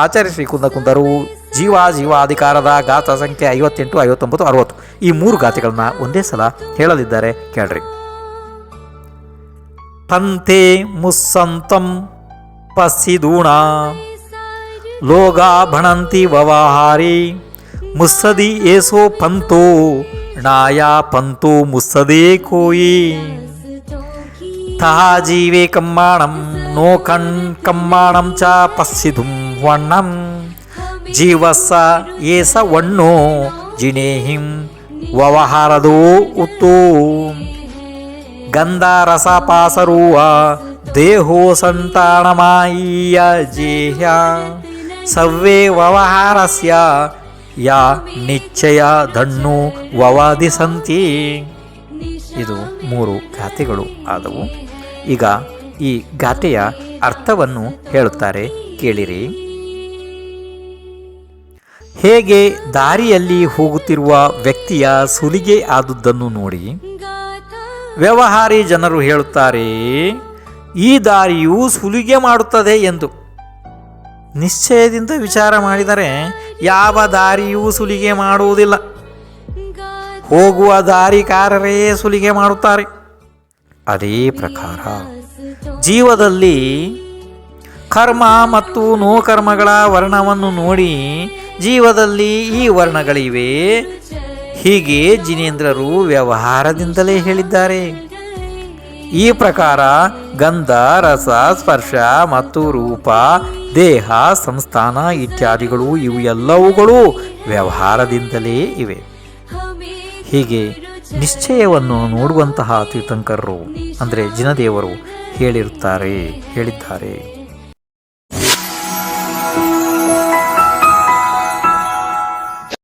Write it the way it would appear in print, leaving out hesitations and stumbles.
ಆಚಾರ್ಯ ಶ್ರೀ ಕುಂದರು ಜೀವಾಧಿಕಾರದ ಗಾಥ ಸಂಖ್ಯೆ 58, 59, 60 ಈ 3 ಗಾಥೆಗಳನ್ನ ಒಂದೇ ಸಲ ಹೇಳಲಿದ್ದಾರೆ, ಕೇಳ್ರಿ. ಪಂಥೆ ಮುಸ್ಸಂತಂ ಪಸ್ಸಿದೂಣ ಲೋಗ ಭಣಂತಿ ವ್ಯವಹಾರಿ ಮುಸ್ಸದಿ ಏಸೋ ಪಂತೋ ನಾಯಾ ಪಂತೋ ಮುಸ್ಸದೇ ಕೋಯಿ ತಹಾ ಜೀವೇ ಕಮ್ಮಾಣಂ ನೋ ಕಮ್ಮಾಣಂ ಚ ಪಸ್ಸಿದುಂ ವಣ್ಣಂ ಜೀವಸ್ಸ ಏಸ ವಣ್ಣೋ ಜಿನೇಹಿಂ ವ್ಯವಹಾರದೋ ಉತ್ತೋ ಗಂಧ ರಸ ಪಾಸರುವ ದೇಹೋ ಸಂತಾನಮಾಯಿಯ ಜೇಹ್ಯ ಸವ್ವೇ ವ್ಯವಹಾರಸ್ಯ ಯಾ ನಿಶ್ಚಯ ಧಣ್ಣು ವವಾದಿ ಸಂತಿ. ಇದು 3 ಗಾಥೆಗಳು ಆದವು. ಈಗ ಈ ಗಾಥೆಯ ಅರ್ಥವನ್ನು ಹೇಳುತ್ತಾರೆ, ಕೇಳಿರಿ. ಹೇಗೆ ದಾರಿಯಲ್ಲಿ ಹೋಗುತ್ತಿರುವ ವ್ಯಕ್ತಿಯ ಸುಲಿಗೆ ಆದುದನ್ನು ನೋಡಿ ವ್ಯವಹಾರಿ ಜನರು ಹೇಳುತ್ತಾರೆ, ಈ ದಾರಿಯು ಸುಲಿಗೆ ಮಾಡುತ್ತದೆ ಎಂದು. ನಿಶ್ಚಯದಿಂದ ವಿಚಾರ ಮಾಡಿದರೆ ಯಾವ ದಾರಿಯೂ ಸುಲಿಗೆ ಮಾಡುವುದಿಲ್ಲ, ಹೋಗುವ ದಾರಿಕಾರರೇ ಸುಲಿಗೆ ಮಾಡುತ್ತಾರೆ. ಅದೇ ಪ್ರಕಾರ ಜೀವದಲ್ಲಿ ಕರ್ಮ ಮತ್ತು ನೋಕರ್ಮಗಳ ವರ್ಣವನ್ನು ನೋಡಿ ಜೀವದಲ್ಲಿ ಈ ವರ್ಣಗಳಿವೆ, ಹೀಗೆ ಜಿನೇಂದ್ರರು ವ್ಯವಹಾರದಿಂದಲೇ ಹೇಳಿದ್ದಾರೆ. ಈ ಪ್ರಕಾರ ಗಂಧ, ರಸ, ಸ್ಪರ್ಶ ಮತ್ತು ರೂಪ, ದೇಹ, ಸಂಸ್ಥಾನ ಇತ್ಯಾದಿಗಳು ಇವು ಎಲ್ಲವುಗಳು ವ್ಯವಹಾರದಿಂದಲೇ ಇವೆ. ಹೀಗೆ ನಿಶ್ಚಯವನ್ನು ನೋಡುವಂತಹ ತೀರ್ಥಂಕರರು ಅಂದರೆ ಜಿನದೇವರು ಹೇಳಿದ್ದಾರೆ.